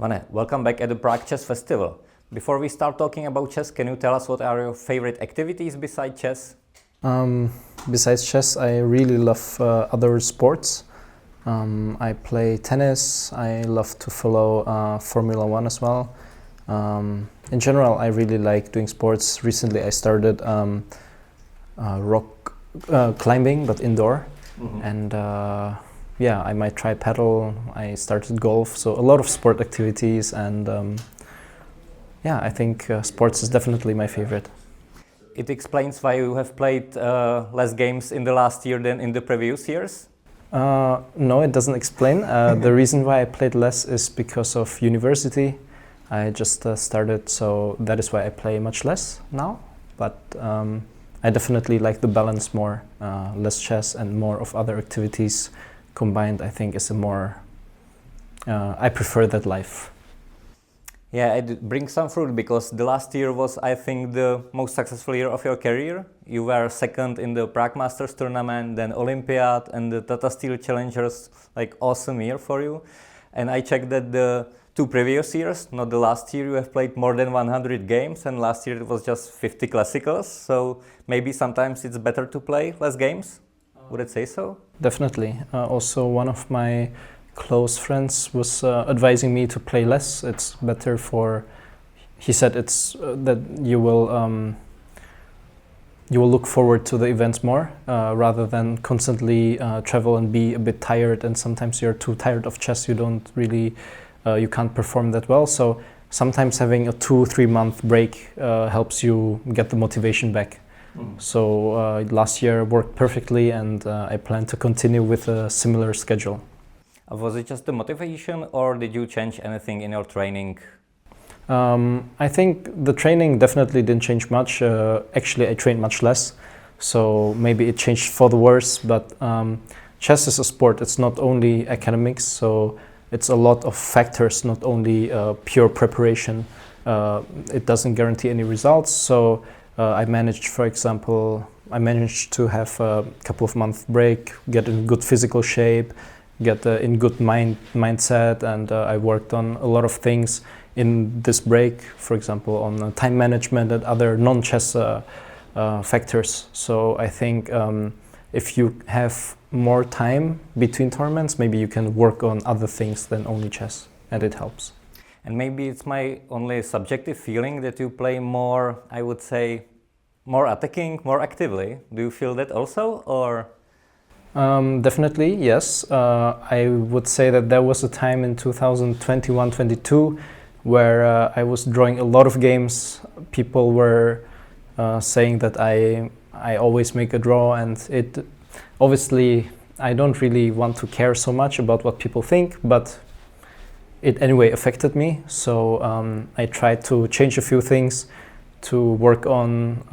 Vane, welcome back at the Prague Chess Festival. Before we start talking about chess, can you tell us what are your favorite activities besides chess? Besides chess, I really love other sports. I play tennis. I love to follow Formula One as well. In general, I really like doing sports. Recently, I started rock climbing, but indoor. Mm-hmm. And I might try paddle. I started golf. So a lot of sport activities, and I think sports is definitely my favorite. It explains why you have played less games in the last year than in the previous years? No, it doesn't explain. The reason why I played less is because of university. I just started, so that is why I play much less now. But I definitely like the balance more, less chess and more of other activities combined. I think is a more, I prefer that life. Yeah, it brings some fruit because the last year was, I think, the most successful year of your career. You were second in the Prague Masters tournament, then Olympiad and the Tata Steel Challengers, like awesome year for you. And I checked that the two previous years, not the last year, you have played more than 100 games, and last year it was just 50 classicals. So maybe sometimes it's better to play less games. Would it say so? Definitely. Also, one of my close friends was advising me to play less. It's better for, he said, it's that you will look forward to the events more rather than constantly travel and be a bit tired. And sometimes you're too tired of chess. You don't really, you can't perform that well. So sometimes having a 2-3 month break helps you get the motivation back. So last year worked perfectly, and I plan to continue with a similar schedule. Was it just the motivation, or did you change anything in your training? I think the training definitely didn't change much. Actually, I trained much less, so maybe it changed for the worse. But chess is a sport. It's not only academics, so it's a lot of factors, not only pure preparation. It doesn't guarantee any results. So I managed, for example, to have a couple of months break, get in good physical shape, get in good mindset, and I worked on a lot of things in this break, for example, on time management and other non-chess factors. So I think if you have more time between tournaments, maybe you can work on other things than only chess, and it helps. And maybe it's my only subjective feeling that you play more, I would say, more attacking, more actively. Do you feel that also, or? Definitely, yes. I would say that there was a time in 2021-22 where I was drawing a lot of games. People were saying that I always make a draw, and it obviously I don't really want to care so much about what people think, but it anyway affected me. So I tried to change a few things to work on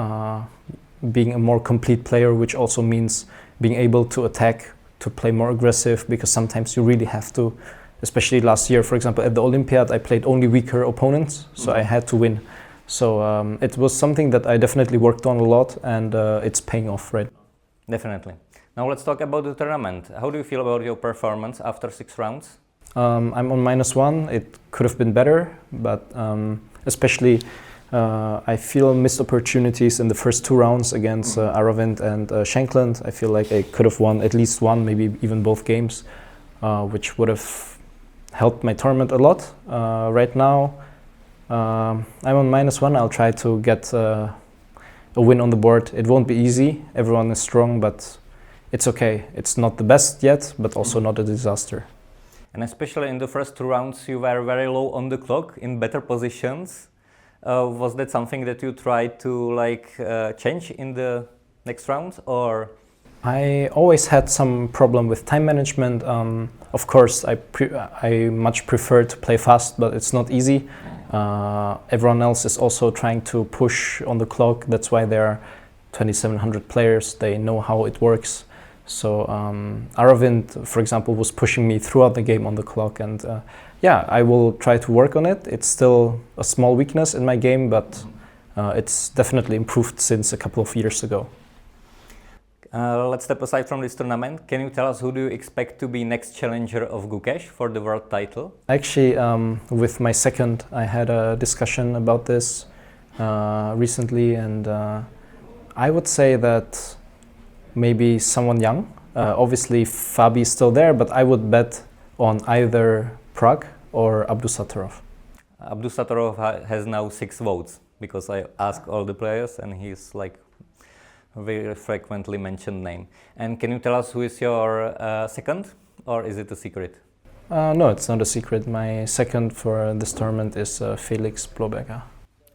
being a more complete player, which also means being able to attack, to play more aggressive, because sometimes you really have to, especially last year, for example, at the Olympiad, I played only weaker opponents, so I had to win. So it was something that I definitely worked on a lot, and it's paying off, right? Definitely. Now let's talk about the tournament. How do you feel about your performance after 6 rounds? I'm on -1. It could have been better, but especially I feel missed opportunities in the first 2 rounds against Aravind and Shankland. I feel like I could have won at least one, maybe even both games, which would have helped my tournament a lot. Right now, I'm on -1. I'll try to get a win on the board. It won't be easy. Everyone is strong, but it's okay. It's not the best yet, but also not a disaster. And especially in the first 2 rounds, you were very low on the clock, in better positions. Was that something that you tried to change in the next rounds, or? I always had some problem with time management. Of course, I much prefer to play fast, but it's not easy. Everyone else is also trying to push on the clock. That's why there are 2,700 players. They know how it works. So Aravind, for example, was pushing me throughout the game on the clock, and I will try to work on it. It's still a small weakness in my game, but it's definitely improved since a couple of years ago. Let's step aside from this tournament. Can you tell us who do you expect to be next challenger of Gukesh for the world title? Actually, with my second, I had a discussion about this recently, and I would say that maybe someone young. Obviously, Fabi is still there, but I would bet on either Prague or Abdusattorov. Abdusattorov has now 6 votes because I asked all the players, and he's like a very frequently mentioned name. And can you tell us who is your second, or is it a secret? No, it's not a secret. My second for this tournament is Felix Blobecker.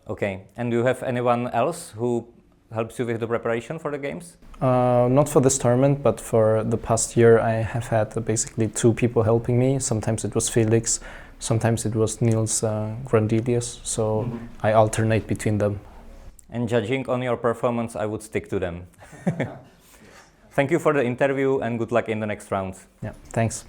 Okay, and do you have anyone else who helps you with the preparation for the games? Not for this tournament, but for the past year I have had basically 2 people helping me. Sometimes it was Felix, sometimes it was Niels Grandelius, so I alternate between them. And judging on your performance, I would stick to them. Thank you for the interview and good luck in the next rounds. Yeah, thanks.